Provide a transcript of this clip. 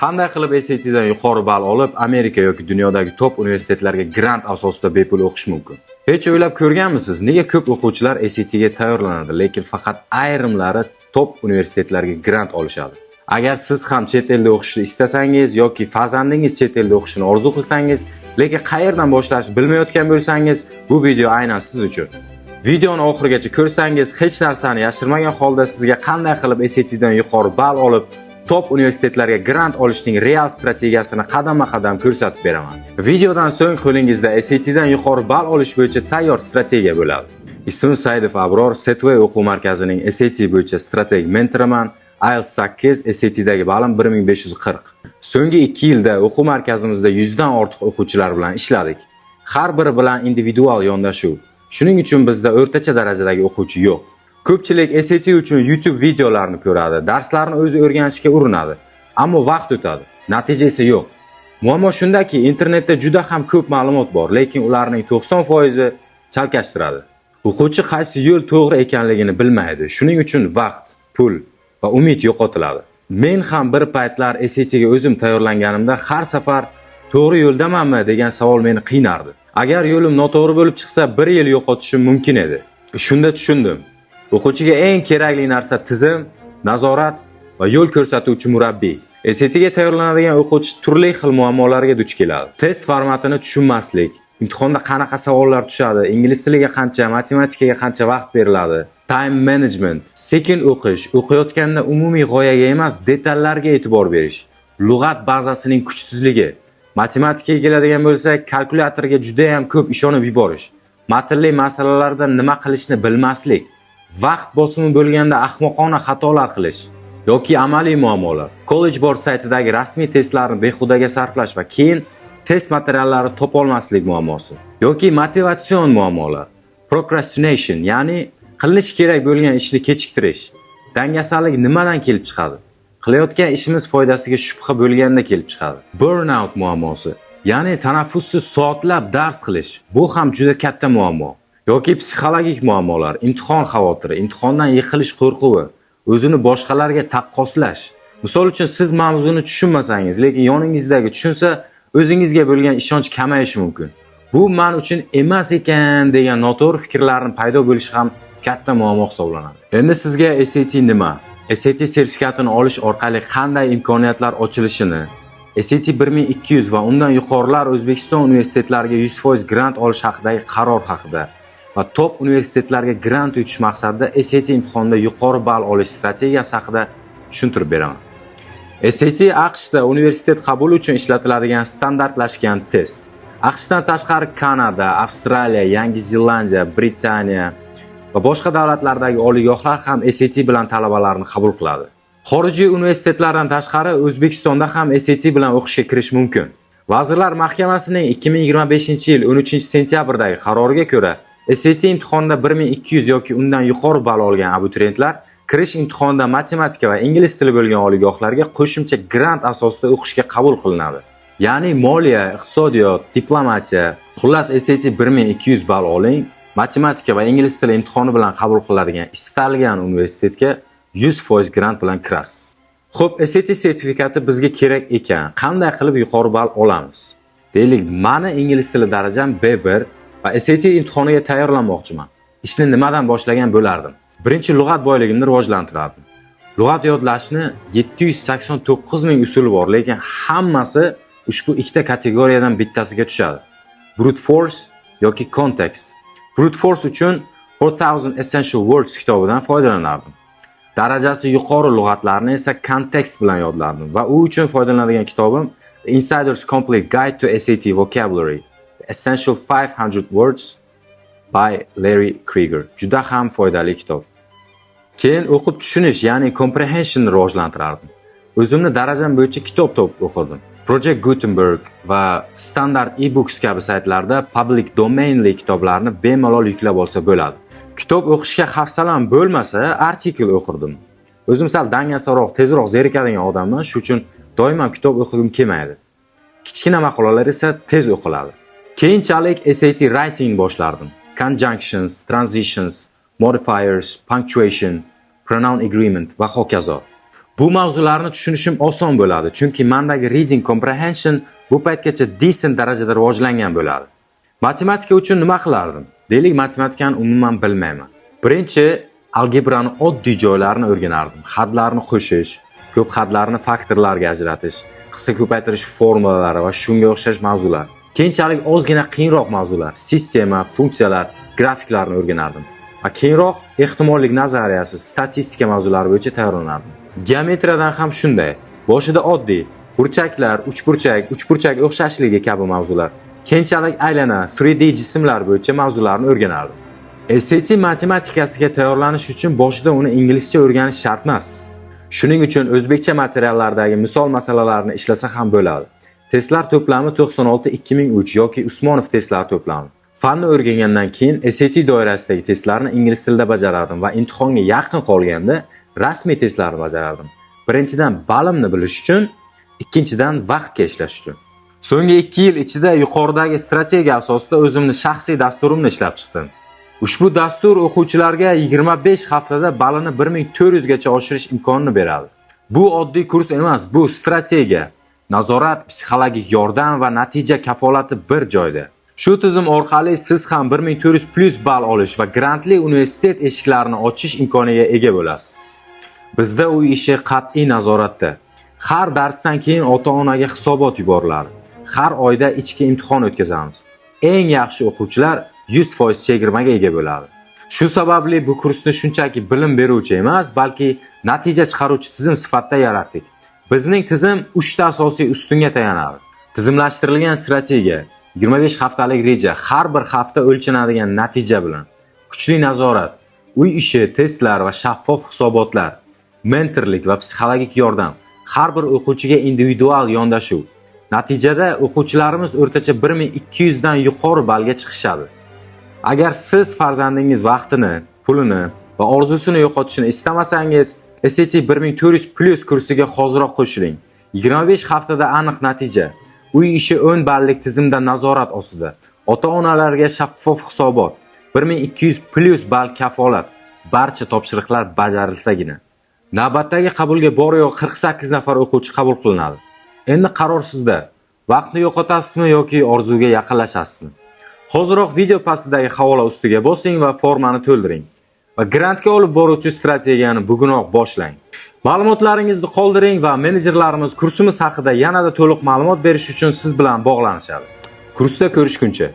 Qanday qilib SATdan yuqori ball olib, Amerika yoki dunyodagi top universitetlarga grant asosida bepul o'qish mumkin? Hech o'ylab ko'rganmisiz, nega ko'p o'quvchilar SATga tayyorlanadi, lekin faqat ayrimlari top universitetlarga grant olishadi? Agar siz ham chet elda o'qishni istasangiz yoki farzandingiz chet elda o'qishini orzu qilsangiz, lekin qayerdan boshlashni bilmayotgan bo'lsangiz, bu video aynan siz uchun. Videoni oxirigacha ko'rsangiz, hech narsani yashirmagan holda sizga qanday qilib SATdan yuqori ball olib, top universitetlarga grant olishning real strategiyasini qadama-qadam ko'rsatib beraman. Videodan so'ng qo'lingizda SATdan yuqori ball olish bo'yicha tayyor strategiya bo'ladi. Ismim Saidov Abror, Setway o'quv markazining SAT bo'yicha strateg mentoriman. IELTS 8, SATdagi ballim 1540. So'nggi 2 yilda o'quv markazimizda 100 dan ortiq o'quvchilar bilan ishladik. Har biri bilan individual yondashuv. Shuning uchun bizda o'rtacha darajadagi o'quvchi yo'q. Ko'pchilik SAT uchun YouTube videolarini ko'radi, darslarni o'zi o'rganishga urinadi, ammo vaqt o'tadi, natija esa yo'q. Muammo shundaki, internetda juda ham ko'p ma'lumot bor, lekin ularning 90% chalkashtiradi. O'quvchi qaysi yo'l to'g'ri ekanligini bilmaydi. Shuning uchun vaqt, pul va umid yo'qotiladi. Men ham bir paytlar SATga o'zim tayyorlanganimda har safar to'g'ri yo'ldamanmi degan savol meni qiynardi. Agar yo'lim noto'g'ri bo'lib chiqsa, 1 yil yo'qotishim mumkin edi. Shunda tushundim. O'quvchiga eng kerakli narsa tizim, nazorat va yo'l ko'rsatuvchi murabbiy. SATga tayyorlanadigan o'quvchi turli xil muammolarga duch keladi. Test formatini tushunmaslik, imtihonda qanaqa savollar tushadi, ingliz tiliga qancha, matematikaga qancha vaqt beriladi, time management, sekin o'qish, o'qiyotganda umumiy g'oyaga emas, detallarga e'tibor berish, lug'at bazasining kuchsizligi, matematikaga keladigan bo'lsak, kalkulyatorga juda ham ko'p ishonib yuborish, matnli masalalarda nima qilishni bilmaslik, vaqt bosimi bo'lganda ahmoqona xatolar qilish yoki amaliy muammolar, College Board saytidagi rasmiy testlarni behudaga sarflash va keyin test materiallari topolmaslik muammosi yoki motivatsion muammolar, procrastination, ya'ni qilish kerak bo'lgan ishni kechiktirish. Dangasalik nimadan kelib chiqadi? Qilayotgan ishimiz foydasiga shubha bo'lganda kelib chiqadi. Burnout muammosi, ya'ni tanaffussiz soatlab dars qilish. Bu ham juda katta muammo. Yoki psixologik muammolar, imtihon xavotiri, imtihondan yiqilish qo'rquvi, o'zini boshqalarga taqqoslash. Misol uchun siz mavzuni tushunmasangiz, lekin yoningizdagi tushunsa, o'zingizga bo'lgan ishonch kamayishi mumkin. Bu men uchun emas ekan degan noto'g'ri fikrlarning paydo bo'lishi ham katta muammo hisoblanadi. Endi sizga SAT nima? SAT sertifikatini olish orqali qanday imkoniyatlar ochilishini, SAT 1200 va undan yuqorilar O'zbekiston universitetlariga 100% grant olish haqidagi qaror haqida va top universitetlarga grant yutish maqsadida SAT imtihonida yuqori ball olish strategiyasi haqida tushuntirib beraman. SAT AQShda universitet qabuli uchun ishlatiladigan standartlashgan test. AQShdan tashqari Kanada, Avstraliya, Yangi Zelandiya, Britaniya va boshqa davlatlardagi oliygohlar ham SAT bilan talabalarni qabul qiladi. Xorijiy universitetlardan tashqari O'zbekistonda ham SAT bilan o'qishga kirish mumkin. Vazirlar Mahkamasining 2025-yil 13-sentyabrdagi qaroriga ko'ra, SAT imtihonida 1200 yoki undan yuqori ball olgan abituriyentlar kirish imtihonida matematika va ingliz tili bo'lgan oliygohlarga qo'shimcha grant asosida o'qishga qabul qilinadi. Ya'ni moliya, iqtisodiyot, diplomatiya, xullas SAT 1200 ball oling, matematika va ingliz tili imtihoni bilan qabul qilinadigan istalgan universitetga 100% grant bilan kirasiz. Xo'p, SAT sertifikati bizga kerak ekan, qanday qilib yuqori ball olamiz? Deylik, meni ingliz tili darajam B1 va SAT imtihoniga tayyorlanmoqchiman. Ishni nimadan boshlagan bo'lardim? Birinchi lug'at boyligimni rivojlantirardim. Lug'at yodlashni 789 ming usuli bor, lekin hammasi ushbu ikkita kategoriyadan bittasiga tushadi. Brute force yoki context. Brute force uchun 4000 Essential Words kitobidan foydalanardim. Darajasi yuqori lug'atlarni esa kontekst bilan yodlardim va u uchun foydalanadigan kitobim The Insider's Complete Guide to SAT Vocabulary, The Essential 500 Words by Larry Krieger. Juda ham foydali kitob. Keyin o'qib tushunish, ya'ni comprehension rivojlantirardim. O'zimni darajam bo'yicha kitob topib o'qidim. Project Gutenberg va Standard eBooks kabi saytlarda public domainli kitoblarni bemalol yuklab olsa bo'ladi. Kitob o'qishga hafsalam bo'lmasa, artikl o'qirdim. O'zim sal dangasaroq, tezroq zerikadigan odamman, shuning uchun doimo kitob o'qigim kelmaydi. Kichkina maqolalar esa tez o'qiladi. Keyinchalik SAT writing boshlardim. Conjunctions, transitions, modifiers, punctuation, pronoun agreement va hokazo. Bu mavzularni tushunishim oson bo'ladi, chunki mendagi reading comprehension bu paytgacha decent darajada rivojlangan bo'ladi. Matematika uchun nima qilardim? Deylik, matematikani umuman bilmayman. Birinchi, algebrani oddiy joylarini o'rganardim. Hadlarni qo'shish, ko'p hadlarni faktorlarga ajratish, qisqa ko'paytirish formulalari va shunga o'xshash mavzular. Keyinchalik ozgina qiyinroq mavzular, sistema, funksiyalar, grafiklarni o'rganardim. Va keyinroq ehtimollik nazariyasi, statistika mavzulari bo'yicha tayyorlanardim. Geometriyadan ham shunday. Boshida oddiy burchaklar, uchburchak o'xshashligi kabi mavzular. Keyinchalik aylana, 3D jismlar bo'yicha mavzularni o'rganardim. SAT matematikasiga tayyorlanish uchun boshida uni inglizcha o'rganish shart emas. Shuning uchun o'zbekcha materiallardagi misol masalalarni ishlasa ham bo'ladi. Testlar to'plami 96-2003 yoki Usmonov testlari to'plami. Fanni o'rgangandan keyin SAT doirasidagi testlarni ingliz tilida bajarardim va imtihonga yaqin qolganda rasmiy testlarni bajarardim. Birinchidan balimni bilish uchun, ikkinchidan vaqtga ishlash uchun. So'nggi 2 yil ichida yuqoridagi strategiya asosida o'zimni shaxsiy dasturimni ishlab chiqdim. Ushbu dastur o'quvchilarga 25 haftada balini 1400 gacha oshirish imkonini beradi. Bu oddiy kurs emas, bu strategiya, nazorat, psixologik yordam va natija kafolati bir joyda. Shu tizim orqali siz ham 1400 plus ball olish va grantli universitet eshiklarini ochish imkoniga ega bo'lasiz. Bizda u ishi qat'iy nazoratda. Har darsdan keyin ota-onaga hisobot yuboriladi. Har oyda ichki imtihon o'tkazamiz. Eng yaxshi o'quvchilar 100% chegirmaga ega bo'ladi. Shu sababli bu kursni shunchaki bilim beruvchi emas, balki natija chiqaruvchi tizim sifatida yaratdik. Bizning tizim 3 ta asosiy ustunga tayanadi. Tizimlashtirilgan strategiya, 25 haftalik reja, har bir hafta o'lchanadigan natija bilan, kuchli nazorat, uy ishi, testlar va shaffof hisobotlar, mentorlik va psixologik yordam, har bir o'quvchiga individual yondashuv. Natijada o'quvchilarimiz o'rtacha 1200 dan yuqori ballga chiqishadi. Agar siz farzandingiz vaqtini, pulini va orzusini yo'qotishni istamasangiz, SAT 1400 plus kursiga hoziroq qo'shiling. 25 haftada aniq natija. Uy ishi 10 ballik tizimda nazorat ostida. Ota-onalarga shaffof hisobot. 1200 plus ball kafolat. Barcha topshiriqlar bajarilsagina. Navbatdagi qabulga bor-yo'q 48 nafar o'quvchi qabul qilinadi. Endi qaror sizda. Vaqtni yo'qotasizmi yoki orzuga yaqinlashasizmi? Hoziroq video pastidagi havola ustiga bosing va formani to'ldiring. Va grantga olib boruvchi strategiyani bugunoq boshlang. Ma'lumotlaringizni qoldiring va menejerlarimiz kursimiz haqida yanada to'liq ma'lumot berish uchun siz bilan bog'lanishadi. Kursda ko'rishguncha